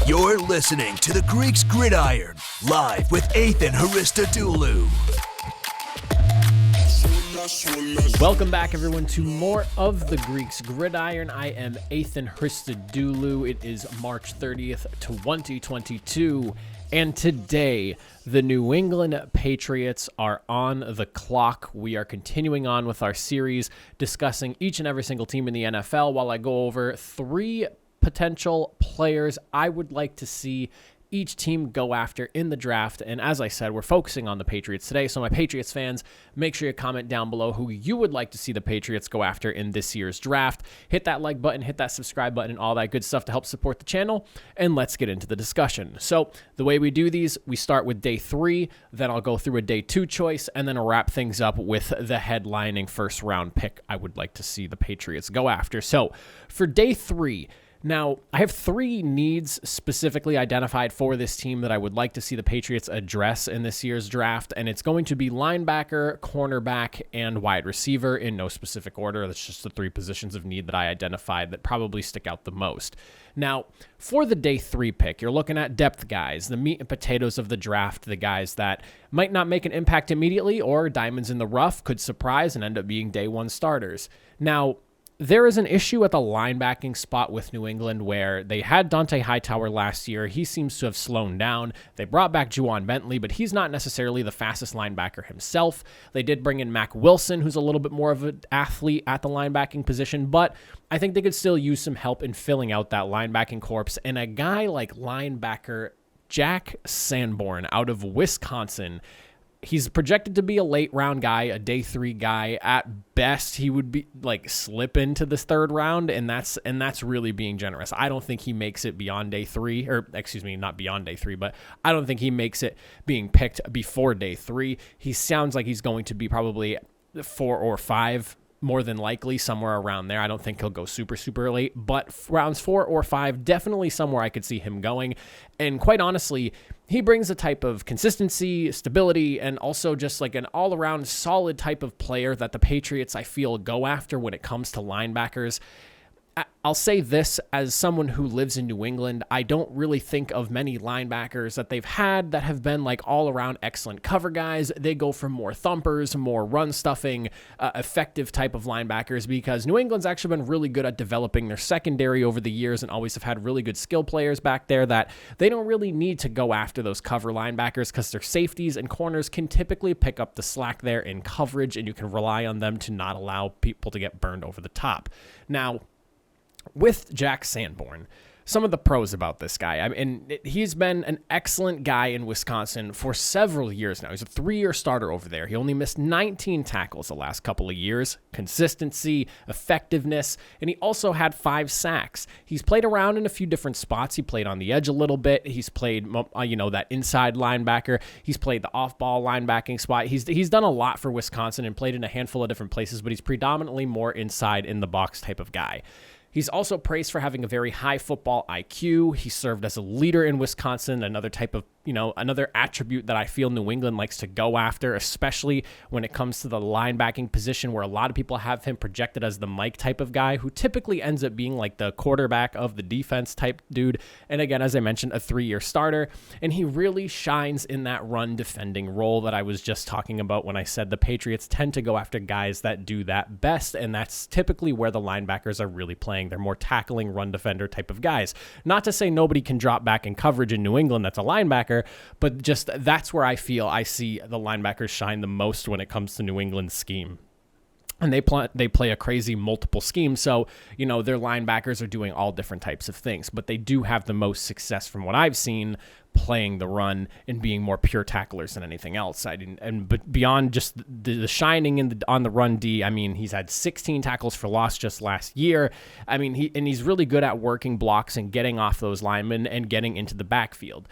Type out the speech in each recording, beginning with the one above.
You're listening to the Greeks Gridiron, live with Ethan Hristodoulou. Welcome back, everyone, to more of the Greeks Gridiron. I am Ethan Hristodoulou. It is March 30th, 2022, and today the New England Patriots are on the clock. We are continuing on with our series discussing each and every single team in the NFL while I go over three potential players I would like to see each team go after in the draft. And as I said, we're focusing on the Patriots today. So my Patriots fans, make sure you comment down below who you would like to see the Patriots go after in this year's draft. Hit that like button, hit that subscribe button, and all that good stuff to help support the channel. And let's get into the discussion. So the way we do these, we start with day 3, then I'll go through a day 2 choice, and then I'll wrap things up with the headlining first round pick I would like to see the Patriots go after. So for day 3, now, I have 3 needs specifically identified for this team that I would like to see the Patriots address in this year's draft, and it's going to be linebacker, cornerback, and wide receiver in no specific order. That's just the 3 positions of need that I identified that probably stick out the most. Now, for the day 3 pick, you're looking at depth guys, the meat and potatoes of the draft, the guys that might not make an impact immediately or diamonds in the rough, could surprise and end up being day 1 starters. Now, there is an issue at the linebacking spot with New England where they had Dante Hightower last year. He seems to have slowed down. They brought back Juwan Bentley, but he's not necessarily the fastest linebacker himself. They did bring in Mack Wilson, who's a little bit more of an athlete at the linebacking position, but I think they could still use some help in filling out that linebacking corps. And a guy like linebacker Jack Sanborn out of Wisconsin, he's projected to be a late round guy, a day 3 guy. At best, he would be like slip into this 3rd round, and that's really being generous. I don't think he makes it beyond day 3, or excuse me, not beyond day 3, but I don't think he makes it being picked before day 3. He sounds like he's going to be probably 4 or 5, more than likely somewhere around there. I don't think he'll go super late, but rounds 4 or 5, definitely somewhere I could see him going. And quite honestly, he brings a type of consistency, stability, and also just like an all-around solid type of player that the Patriots, I feel, go after when it comes to linebackers. I'll say this as someone who lives in New England, I don't really think of many linebackers that they've had that have been like all around excellent cover guys. They go for more thumpers, more run stuffing, effective type of linebackers, because New England's actually been really good at developing their secondary over the years and always have had really good skill players back there that they don't really need to go after those cover linebackers because their safeties and corners can typically pick up the slack there in coverage, and you can rely on them to not allow people to get burned over the top. Now, with Jack Sanborn, some of the pros about this guy. I mean, he's been an excellent guy in Wisconsin for several years now. He's a 3-year starter over there. He only missed 19 tackles the last couple of years. Consistency, effectiveness, and he also had 5 sacks. He's played around in a few different spots. He played on the edge a little bit. He's played, that inside linebacker. He's played the off-ball linebacking spot. He's done a lot for Wisconsin and played in a handful of different places, but he's predominantly more inside in the box type of guy. He's also praised for having a very high football IQ. He served as a leader in Wisconsin, another type of, another attribute that I feel New England likes to go after, especially when it comes to the linebacking position, where a lot of people have him projected as the Mike type of guy who typically ends up being like the quarterback of the defense type dude. And again, as I mentioned, a 3-year starter. And he really shines in that run defending role that I was just talking about when I said the Patriots tend to go after guys that do that best. And that's typically where the linebackers are really playing. They're more tackling run defender type of guys. Not to say nobody can drop back in coverage in New England that's a linebacker, but just that's where I feel I see the linebackers shine the most when it comes to New England's scheme. And they play a crazy multiple scheme, so their linebackers are doing all different types of things, but they do have the most success from what I've seen playing the run and being more pure tacklers than anything else. But beyond just the shining on the run D, I mean, he's had 16 tackles for loss just last year. I mean, he's really good at working blocks and getting off those linemen and getting into the backfield.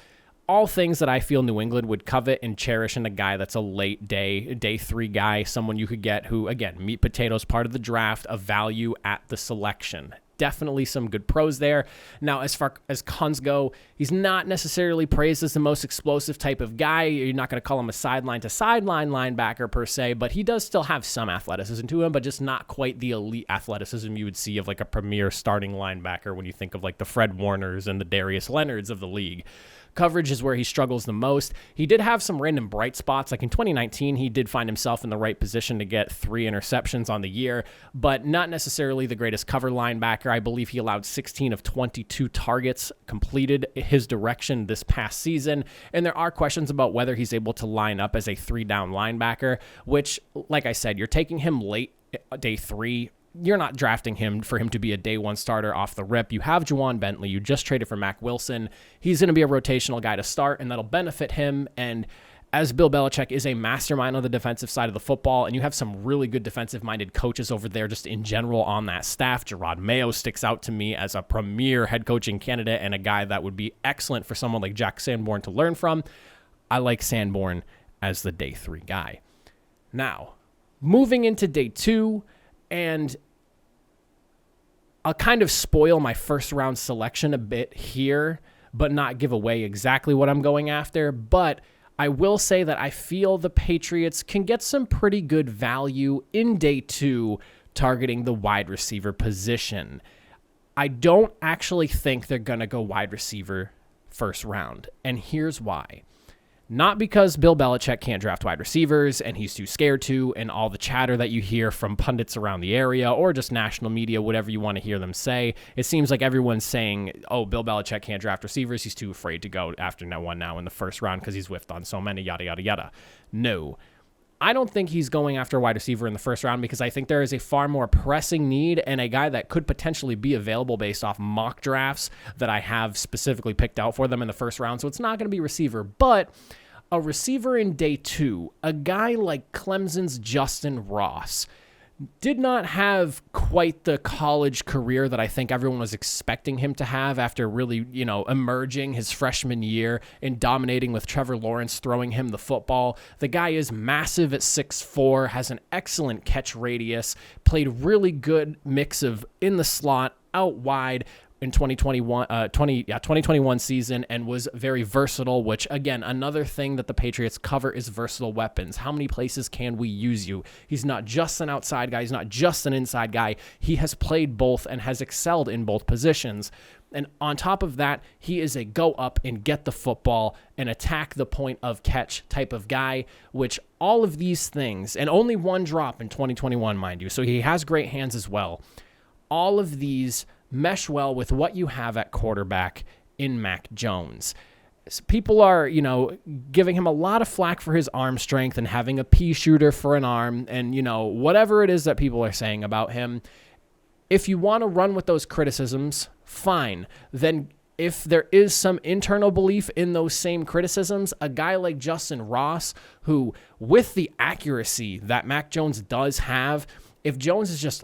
All things that I feel New England would covet and cherish in a guy that's a late day 3 guy, someone you could get who, again, meat potatoes, part of the draft, of value at the selection. definitely some good pros there. Now, as far as cons go, he's not necessarily praised as the most explosive type of guy. You're not going to call him a sideline-to-sideline linebacker per se, but he does still have some athleticism to him, but just not quite the elite athleticism you would see of like a premier starting linebacker when you think of like the Fred Warners and the Darius Leonards of the league. Coverage is where he struggles the most. He did have some random bright spots. Like in 2019, he did find himself in the right position to get 3 interceptions on the year, but not necessarily the greatest cover linebacker. I believe he allowed 16 of 22 targets completed his direction this past season, and there are questions about whether he's able to line up as a 3-down linebacker, which, like I said, you're taking him late day 3. You're not drafting him for him to be a day 1 starter off the rip. You have Juwan Bentley. You just traded for Mack Wilson. He's going to be a rotational guy to start, and that'll benefit him. And as Bill Belichick is a mastermind on the defensive side of the football, and you have some really good defensive-minded coaches over there just in general on that staff. Gerard Mayo sticks out to me as a premier head coaching candidate and a guy that would be excellent for someone like Jack Sanborn to learn from. I like Sanborn as the day 3 guy. Now, moving into day 2, and I'll kind of spoil my first round selection a bit here, but not give away exactly what I'm going after. But I will say that I feel the Patriots can get some pretty good value in day 2 targeting the wide receiver position. I don't actually think they're going to go wide receiver first round, and here's why. Not because Bill Belichick can't draft wide receivers and he's too scared to, and all the chatter that you hear from pundits around the area or just national media, whatever you want to hear them say. It seems like everyone's saying, oh, Bill Belichick can't draft receivers. He's too afraid to go after one now in the first round because he's whiffed on so many, yada, yada, yada. No. I don't think he's going after a wide receiver in the first round because I think there is a far more pressing need and a guy that could potentially be available based off mock drafts that I have specifically picked out for them in the first round. So it's not going to be receiver, but a receiver in day 2, a guy like Clemson's Justin Ross, did not have quite the college career that I think everyone was expecting him to have after really, emerging his freshman year and dominating with Trevor Lawrence throwing him the football. The guy is massive at 6'4", has an excellent catch radius, played really good mix of in the slot, out wide, in 2021 season, and was very versatile, which again, another thing that the Patriots cover is versatile weapons. How many places can we use you? He's not just an outside guy. He's not just an inside guy. He has played both and has excelled in both positions. And on top of that, he is a go up and get the football and attack the point of catch type of guy, which all of these things, and only 1 drop in 2021, mind you. So he has great hands as well. All of these mesh well with what you have at quarterback in Mac Jones. So people are, giving him a lot of flack for his arm strength and having a pea shooter for an arm and, whatever it is that people are saying about him. If you want to run with those criticisms, fine. Then if there is some internal belief in those same criticisms, a guy like Justin Ross, who with the accuracy that Mac Jones does have, if Jones is just,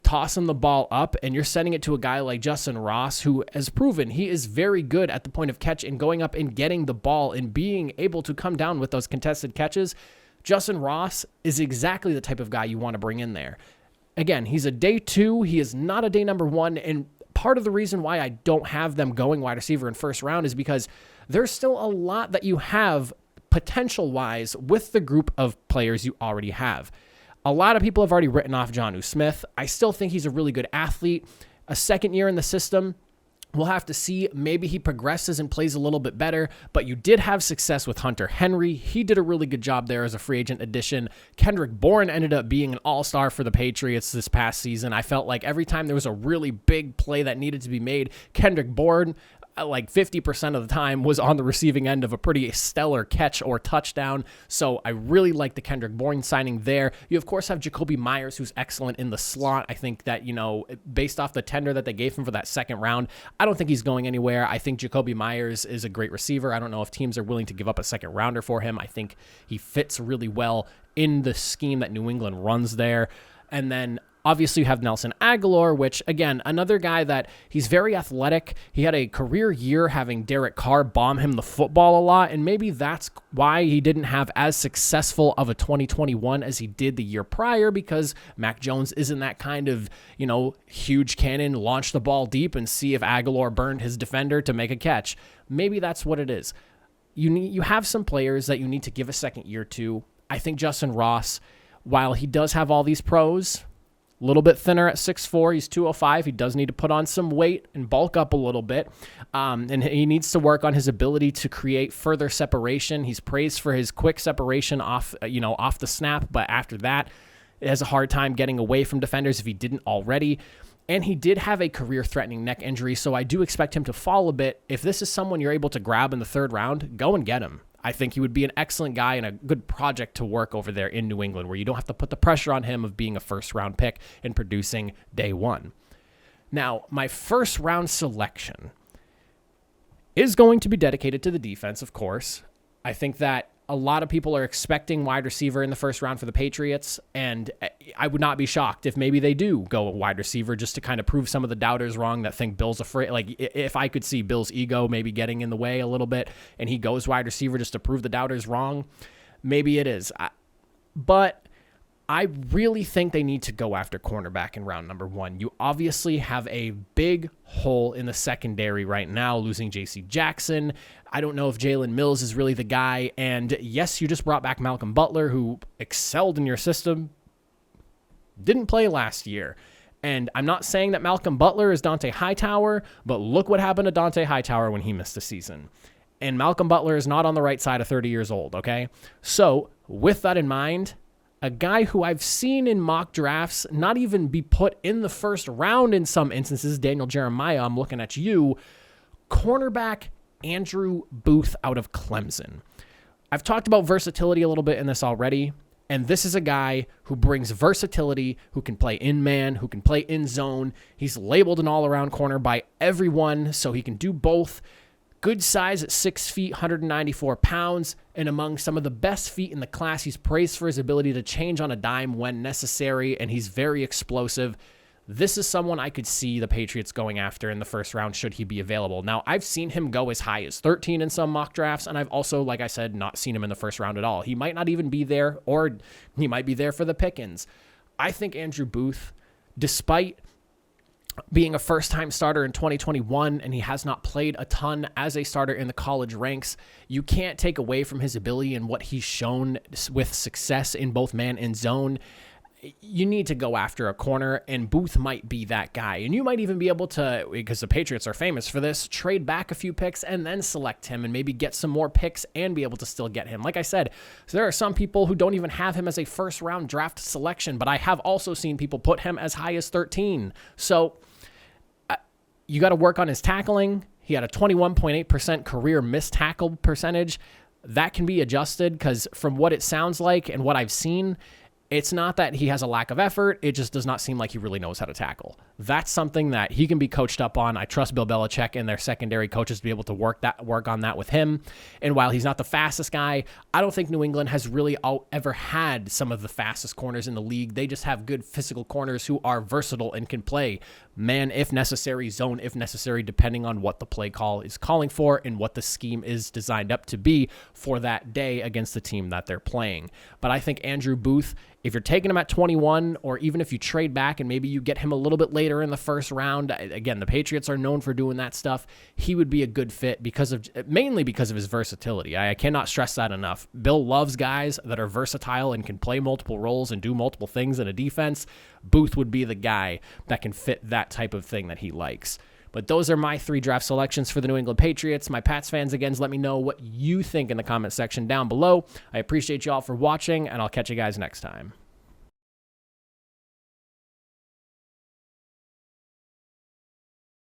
tossing the ball up and you're sending it to a guy like Justin Ross, who has proven he is very good at the point of catch and going up and getting the ball and being able to come down with those contested catches, Justin Ross is exactly the type of guy you want to bring in there. Again, he's a day 2. He is not a day number 1. And part of the reason why I don't have them going wide receiver in first round is because there's still a lot that you have potential-wise with the group of players you already have. A lot of people have already written off Jonnu Smith. I still think he's a really good athlete. A second year in the system, we'll have to see. Maybe he progresses and plays a little bit better, but you did have success with Hunter Henry. He did a really good job there as a free agent addition. Kendrick Bourne ended up being an all-star for the Patriots this past season. I felt like every time there was a really big play that needed to be made, Kendrick Bourne, like 50% of the time, was on the receiving end of a pretty stellar catch or touchdown. So I really like the Kendrick Bourne signing there. You, of course, have Jacoby Myers, who's excellent in the slot. I think that, based off the tender that they gave him for that second round, I don't think he's going anywhere. I think Jacoby Myers is a great receiver. I don't know if teams are willing to give up a second rounder for him. I think he fits really well in the scheme that New England runs there. And then Obviously, you have Nelson Aguilar, which, again, another guy that he's very athletic. He had a career year having Derek Carr bomb him the football a lot, and maybe that's why he didn't have as successful of a 2021 as he did the year prior, because Mac Jones isn't that kind of, huge cannon, launch the ball deep and see if Aguilar burned his defender to make a catch. Maybe that's what it is. You have some players that you need to give a second year to. I think Justin Ross, while he does have all these pros, a little bit thinner at 6'4", he's 205. He does need to put on some weight and bulk up a little bit. And he needs to work on his ability to create further separation. He's praised for his quick separation off the snap, but after that, he has a hard time getting away from defenders if he didn't already. And he did have a career-threatening neck injury, so I do expect him to fall a bit. If this is someone you're able to grab in the third round, go and get him. I think he would be an excellent guy and a good project to work over there in New England, where you don't have to put the pressure on him of being a first-round pick and producing day one. Now, my first-round selection is going to be dedicated to the defense, of course. I think that a lot of people are expecting wide receiver in the first round for the Patriots, and I would not be shocked if maybe they do go wide receiver just to kind of prove some of the doubters wrong that think Bill's afraid. Like, if I could see Bill's ego maybe getting in the way a little bit and he goes wide receiver just to prove the doubters wrong, maybe it is. But I really think they need to go after cornerback in round number 1. You obviously have a big hole in the secondary right now, losing J.C. Jackson. I don't know if Jalen Mills is really the guy. And yes, you just brought back Malcolm Butler, who excelled in your system, didn't play last year. And I'm not saying that Malcolm Butler is Dante Hightower, but look what happened to Dante Hightower when he missed the season. And Malcolm Butler is not on the right side of 30 years old, okay? So with that in mind, a guy who I've seen in mock drafts not even be put in the first round in some instances, Daniel Jeremiah, I'm looking at you, cornerback Andrew Booth out of Clemson. I've talked about versatility a little bit in this already, and this is a guy who brings versatility, who can play in man, who can play in zone. He's labeled an all-around corner by everyone, so he can do both. Good size at 6 feet, 194 pounds, and among some of the best feet in the class. He's praised for his ability to change on a dime when necessary, and he's very explosive. This is someone I could see the Patriots going after in the first round should he be available. Now, I've seen him go as high as 13 in some mock drafts, and I've also, like I said, not seen him in the first round at all. He might not even be there, or he might be there for the pickings. I think Andrew Booth, despite being a first-time starter in 2021, and he has not played a ton as a starter in the college ranks, you can't take away from his ability and what he's shown with success in both man and zone. You need to go after a corner, and Booth might be that guy. And you might even be able to, because the Patriots are famous for this, trade back a few picks and then select him and maybe get some more picks and be able to still get him. Like I said, so there are some people who don't even have him as a first-round draft selection, but I have also seen people put him as high as 13. So you got to work on his tackling. He had a 21.8% career missed tackle percentage. That can be adjusted because from what it sounds like and what I've seen, it's not that he has a lack of effort. It just does not seem like he really knows how to tackle. That's something that he can be coached up on. I trust Bill Belichick and their secondary coaches to be able to work on that with him. And while he's not the fastest guy, I don't think New England has really ever had some of the fastest corners in the league. They just have good physical corners who are versatile and can play man if necessary, zone if necessary, depending on what the play call is calling for and what the scheme is designed up to be for that day against the team that they're playing. But I think Andrew Booth, if you're taking him at 21, or even if you trade back and maybe you get him a little bit later in the first round, again, the Patriots are known for doing that stuff, he would be a good fit mainly because of his versatility. I cannot stress that enough. Bill loves guys that are versatile and can play multiple roles and do multiple things in a defense. Booth would be the guy that can fit that type of thing that he likes. But those are my 3 draft selections for the New England Patriots. My Pats fans, again, let me know what you think in the comment section down below. I appreciate you all for watching, and I'll catch you guys next time.